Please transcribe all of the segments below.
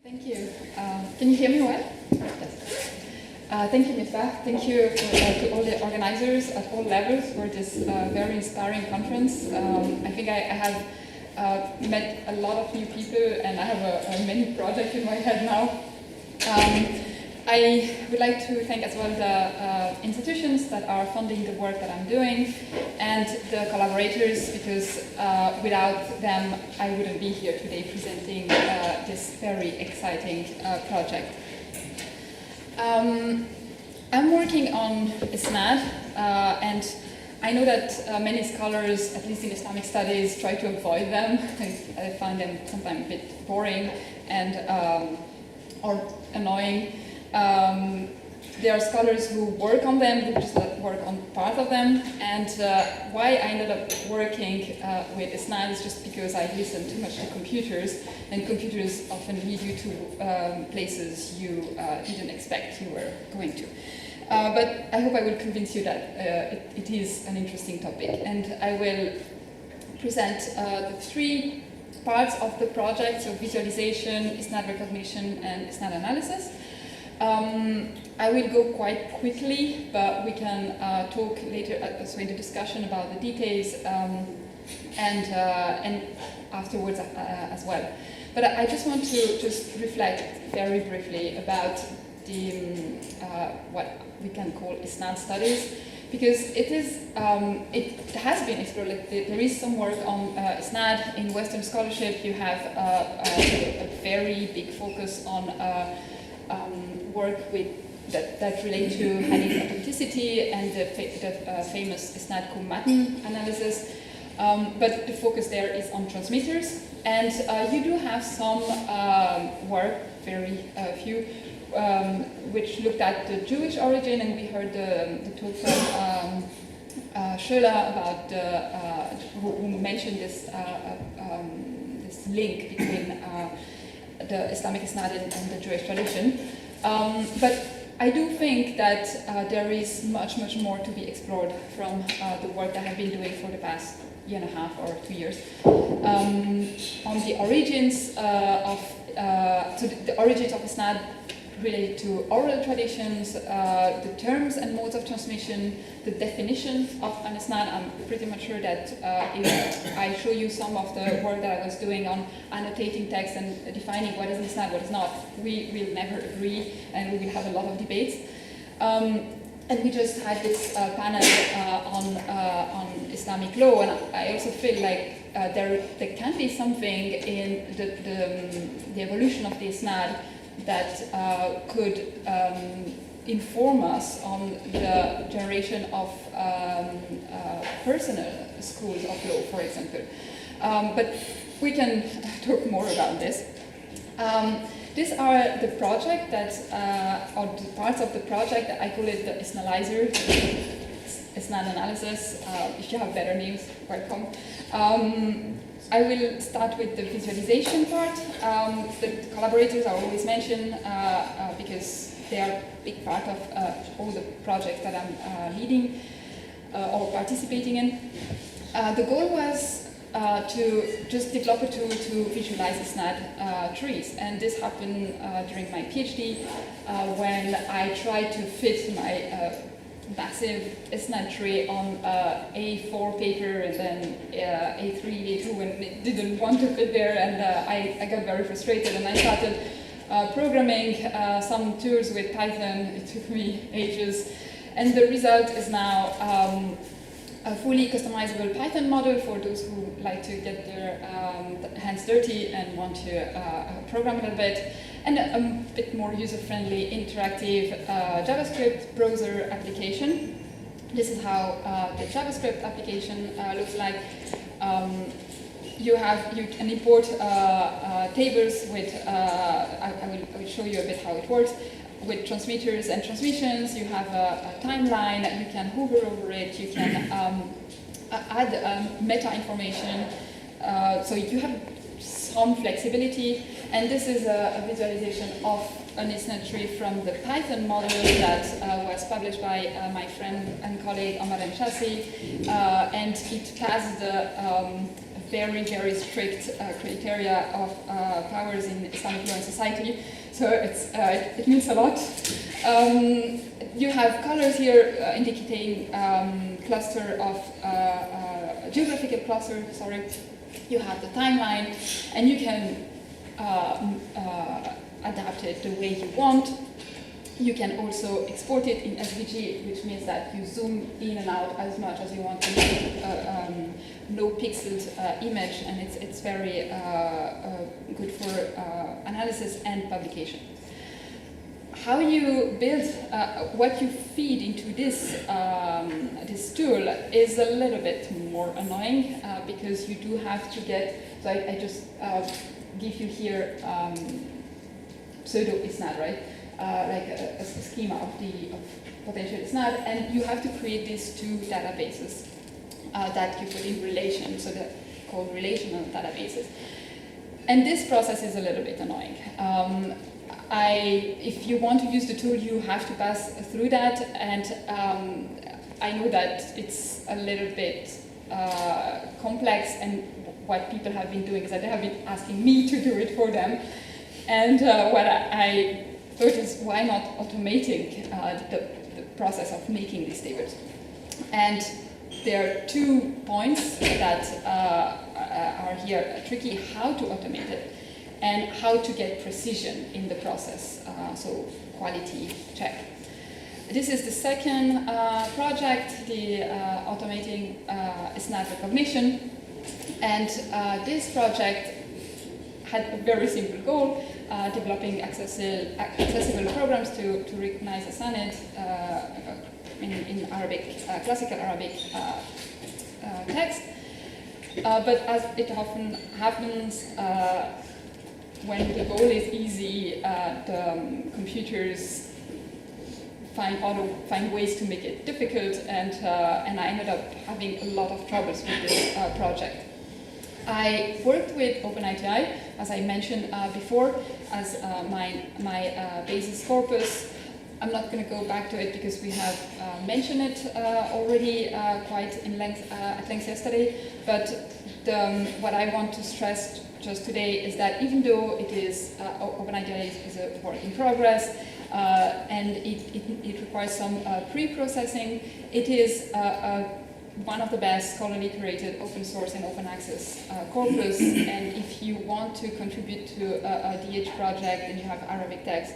Thank you. Can you hear me well? Yes. Thank you, Misbah. Thank you to all the organizers at all levels for this very inspiring conference. I think I have met a lot of new people, and I have a many projects in my head now. I would like to thank as well the institutions that are funding the work that I'm doing and the collaborators, because without them I wouldn't be here today presenting this very exciting project. I'm working on Isnād, and I know that many scholars, at least in Islamic studies, try to avoid them. I find them sometimes a bit boring and or annoying. There are scholars who work on them, who just work on part of them, and why I ended up working with Isnād is just because I listened too much to computers, and computers often lead you to places you didn't expect you were going to. But I hope I will convince you that it is an interesting topic, and I will present the three parts of the project, so visualization, Isnād recognition, and Isnād analysis. I will go quite quickly, but we can talk later also in the discussion about the details and afterwards as well. But I just want to just reflect very briefly about the what we can call Isnād studies, because it has been explored. Like there is some work on Isnād in Western scholarship. You have a very big focus on work with that relate to Hadith authenticity and the famous Isnād Matn analysis, but the focus there is on transmitters, and you do have some work, very few, which looked at the Jewish origin, and we heard the talk from Schöller about who mentioned this this link between the Islamic Isnād and the Jewish tradition. But I do think that there is much more to be explored from the work that I have been doing for the past year and a half or 2 years on the origins of the origins of Isnād related to oral traditions, the terms and modes of transmission, the definition of an Isnād. I'm pretty much sure that if I show you some of the work that I was doing on annotating text and defining what is an Isnād, what is not, we will never agree, and we will have a lot of debates. And we just had this panel on Islamic law, and I also feel like there can be something in the evolution of the Isnād that could inform us on the generation of personal schools of law, for example. But we can talk more about this. These are the project that, or the parts of the project, I call it the Isnālizer, Isnād analysis. If you have better names, welcome. I will start with the visualization part. The collaborators are always mentioned because they are a big part of all the projects that I'm leading or participating in. The goal was to just develop a tool to visualize Isnād trees, and this happened during my PhD when I tried to fit my massive Isnād tree on A4 paper and then A3, A2, and it didn't want to fit there, and I got very frustrated, and I started programming some tools with Python. It took me ages, and the result is now a fully customizable Python model for those who like to get their hands dirty and want to program a little bit, and a bit more user-friendly, interactive JavaScript browser application. This is how the JavaScript application looks like. You can import tables with, I will show you a bit how it works. With transmitters and transmissions, you have a timeline, you can hover over it, you can add meta information, so you have some flexibility, and this is a visualization of an Isnād tree from the Python model that was published by my friend and colleague Omar Mshasi, and it has the very, very strict criteria of powers in Islamic law and society. So it means a lot. You have colors here indicating cluster of geographical cluster. Sorry. You have the timeline, and you can adapt it the way you want. You can also export it in SVG, which means that you zoom in and out as much as you want to make low pixeled image, and it's very good for analysis and publication. How you build, what you feed into this tool is a little bit more annoying because you do have to get, so I just give you here pseudo Isnad, right? Like a schema of potential Isnad, and you have to create these two databases that you put in relation, so they're called relational databases. And this process is a little bit annoying. If you want to use the tool, you have to pass through that, and I know that it's a little bit complex, and what people have been doing is that they have been asking me to do it for them, and what I thought is, why not automating the process of making these tables? And there are 2 points that are here tricky: how to automate it, and how to get precision in the process, so quality check. This is the second project, the automating Isnad recognition, and this project had a very simple goal, developing accessible programs to recognize a sanad in Arabic, classical Arabic text. But as it often happens, when the goal is easy, the computers find ways to make it difficult, and I ended up having a lot of troubles with this project. I worked with OpenITI, as I mentioned before, as my basis corpus. I'm not going to go back to it because we have mentioned it already quite at length yesterday, but what I want to stress just today is that even though it is OpenITI is a work in progress and it requires some pre-processing, it is one of the best scholarly curated open source and open access corpus, and if you want to contribute to a DH project and you have Arabic text,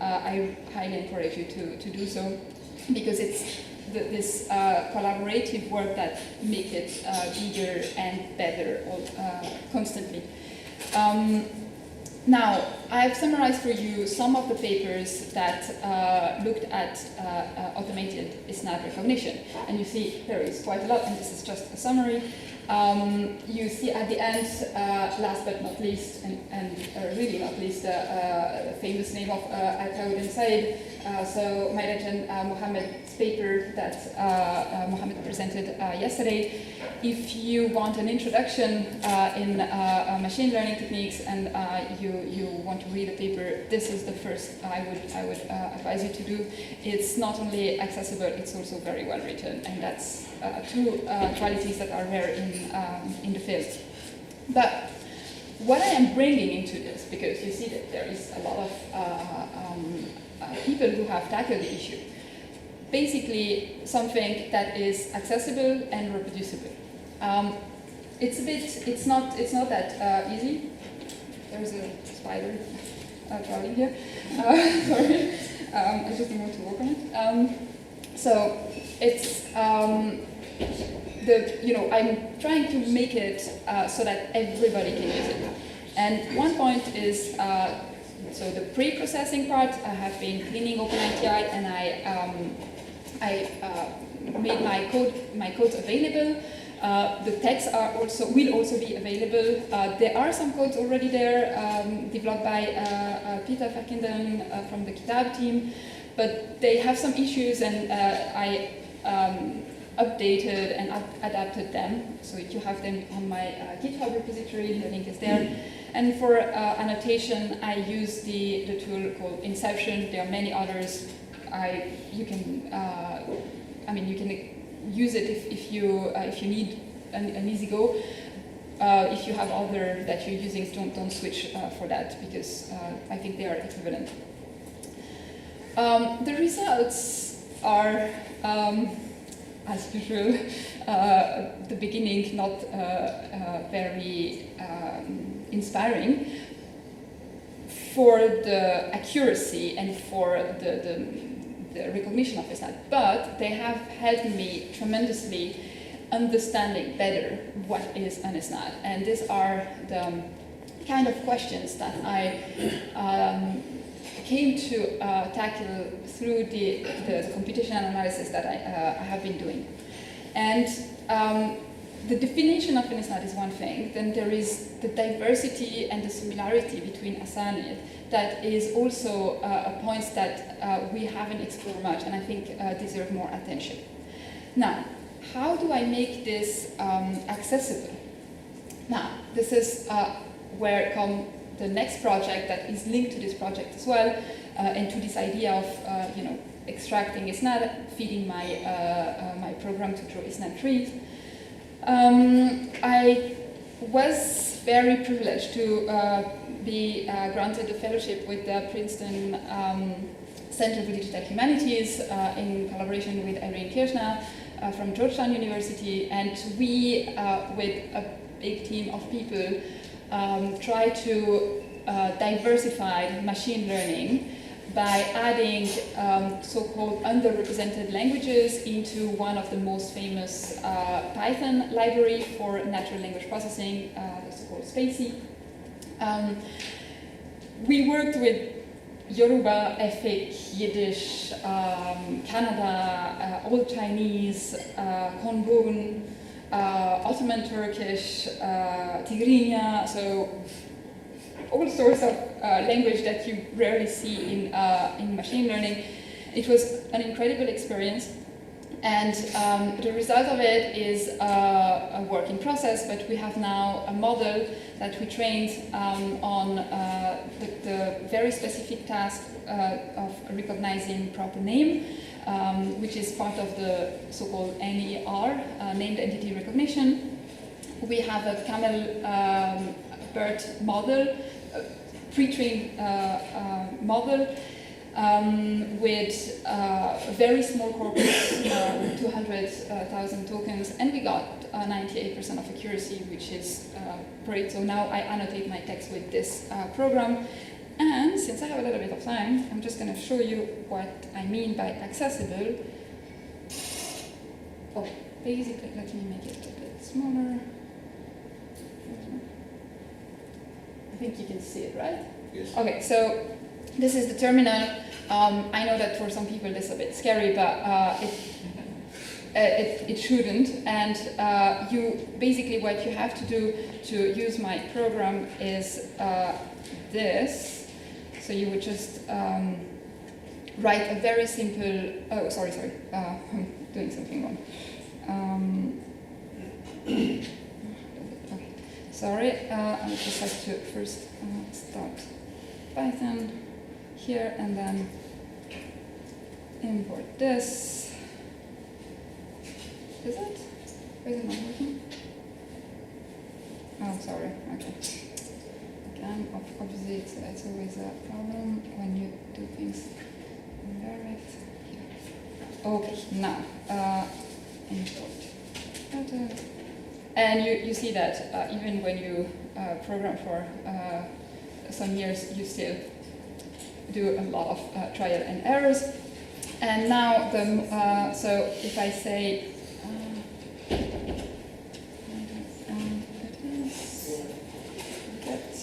I highly encourage you to do so, because it's this collaborative work that makes it bigger and better constantly. Now, I've summarized for you some of the papers that looked at automated Isnad recognition. And you see there is quite a lot, and this is just a summary. You see at the end, last but not least, and really not least, the famous name of Al-Tawid and Said. So my legend Mohammed's paper that Mohammed presented yesterday. If you want an introduction in machine learning techniques and you want to read a paper, this is the first I would advise you to do. It's not only accessible, it's also very well written, and that's two qualities that are rare in the field. But what I am bringing into this, because you see that there is a lot of people who have tackled the issue, basically something that is accessible and reproducible. It's not that easy. There's a spider crawling here. Sorry, I just don't want to work on it. So it's I'm trying to make it so that everybody can use it. And one point is so the pre-processing part. I have been cleaning OpenITI, and I made my codes available. The texts will also be available. There are some codes already there developed by Peter Verkinden from the Kitab team, but they have some issues, and I updated and adapted them. So you have them on my GitHub repository, the link is there. And for annotation, I use the tool called Inception. There are many others. You can use it if you need an easy go. if you have other that you're using, don't switch for that, because I think they are equivalent. The results are, as usual, the beginning not very inspiring for the accuracy and for the recognition of Isnād, but they have helped me tremendously understanding better what is an Isnād. And these are the kind of questions that I came to tackle through the computational analysis that I have been doing. And the definition of an Isnād is one thing, then there is the diversity and the similarity between asanid that is also a point that we haven't explored much, and I think deserve more attention. Now, how do I make this accessible? Now, this is where come the next project that is linked to this project as well, and to this idea of extracting Isnād, feeding my my program to draw Isnād trees. I was very privileged to be granted a fellowship with the Princeton Center for Digital Humanities in collaboration with Irene Kirchner from Georgetown University, and we, with a big team of people, try to diversify machine learning by adding so-called underrepresented languages into one of the most famous Python library for natural language processing, the so-called SPACY. We worked with Yoruba, Efik, Yiddish, Kannada, Old Chinese, Konbun, Ottoman Turkish, Tigrinya, so all sorts of language that you rarely see in machine learning. It was an incredible experience, and the result of it is a work in process, but we have now a model that we trained on the very specific task of recognizing proper name, which is part of the so-called NER, named entity recognition. We have a camel bird model, pre-trained model with a very small corpus, 200,000 tokens, and we got 98% of accuracy, which is great. So now I annotate my text with this program. And since I have a little bit of time, I'm just going to show you what I mean by accessible. Oh, basically, let me make it a bit smaller. I think you can see it, right? Yes. Okay, so this is the terminal. I know that for some people this is a bit scary, but it shouldn't. And you basically what you have to do to use my program is this. So you would just write a very simple. Oh, sorry. I'm doing something wrong. Okay. Sorry, I just have to first start Python here and then import this. Is it? Is it not working? Oh, sorry. Okay. Again, obviously it's always a problem when you do things indirect. Here. Okay, now import. And you see that even when you program for some years, you still do a lot of trial and errors. And now, so if I say, get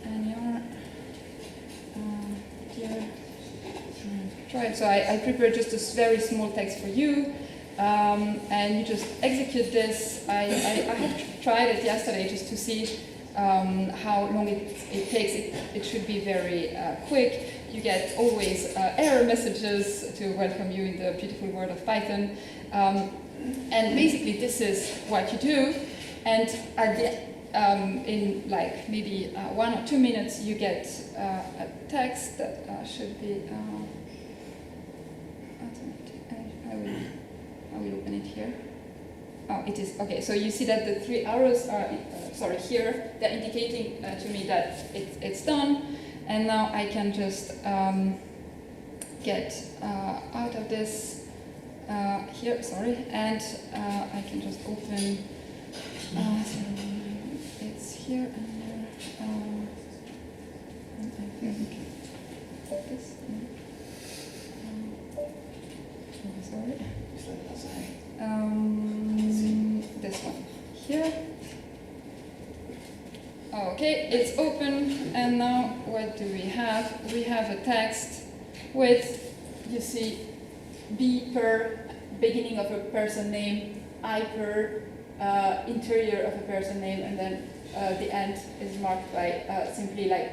NER, here, try it. So I prepared just a very small text for you. And you just execute this. I have tried it yesterday just to see how long it takes. It should be very quick. You get always error messages to welcome you in the beautiful world of Python. And basically this is what you do. And at the, in like maybe 1 or 2 minutes you get a text that should be I will open it here. oh, it is, okay, so you see that the 3 arrows are, here, they're indicating to me that it's done, and now I can just get out of this here, and I can just open, so it's here and there, and I think this, this one here. Okay, it's open, and now what do we have? We have a text with, you see, B per beginning of a person name, I per interior of a person name, and then the end is marked by simply like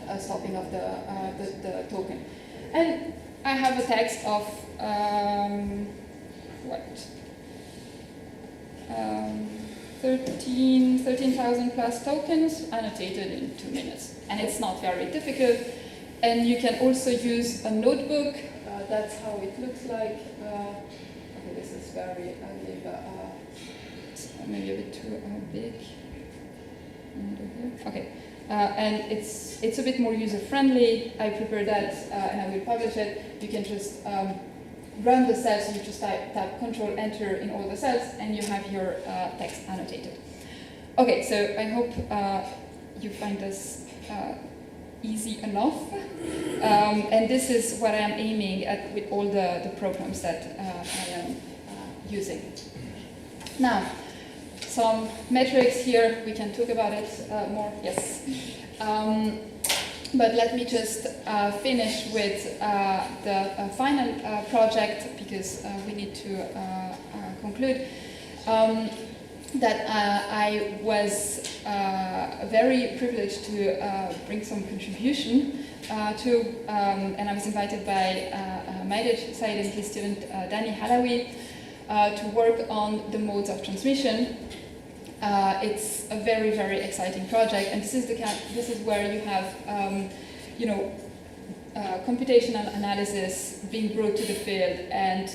a stopping of the token. And I have a text of 13,000 plus tokens annotated in 2 minutes. And it's not very difficult. And you can also use a notebook. That's how it looks like. Okay, this is very ugly, but it's maybe a bit too big. Okay. And it's a bit more user-friendly. I prepared that and I will publish it. You can just run the cells, you just type Control Enter in all the cells, and you have your text annotated. Okay, so I hope you find this easy enough. And this is what I am aiming at with all the programs that I am using. Now, some metrics here, we can talk about it more, yes. But let me just finish with the final project, because we need to conclude. That I was very privileged to bring some contribution to, and I was invited by Majdej Said and his student Dani Halawi to work on the modes of transmission. It's a very, very exciting project, and this is where you have, computational analysis being brought to the field and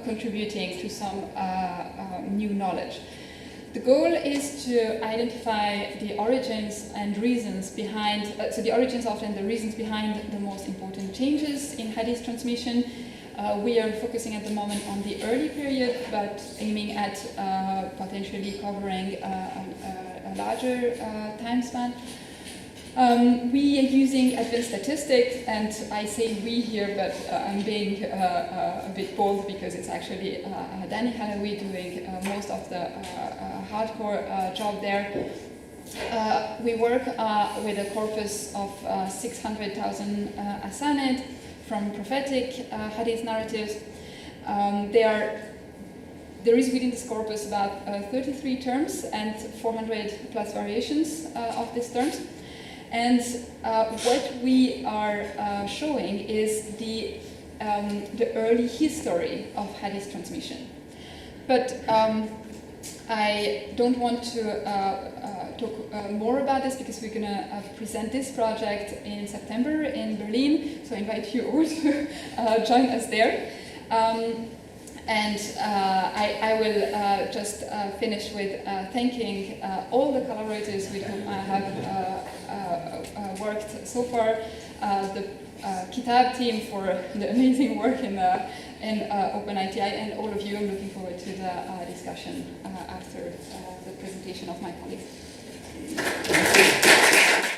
contributing to some new knowledge. The goal is to identify the origins and reasons behind, so the origins of and the reasons behind the most important changes in Hadith transmission. We are focusing at the moment on the early period, but aiming at potentially covering a larger time span. We are using advanced statistics, and I say we here, but I'm being a bit bold because it's actually Dani Halawi doing most of the hardcore job there. We work with a corpus of 600,000 asanid from prophetic hadith narratives. There is within this corpus about 33 terms and 400 plus variations of these terms. And what we are showing is the early history of hadith transmission. But I don't want to talk more about this because we're going to present this project in September in Berlin, so I invite you all to join us there. And I will just finish with thanking all the collaborators with whom I have worked so far, the Kitab team for the amazing work in OpenITI, and all of you. I'm looking forward to the discussion after the presentation of my colleagues.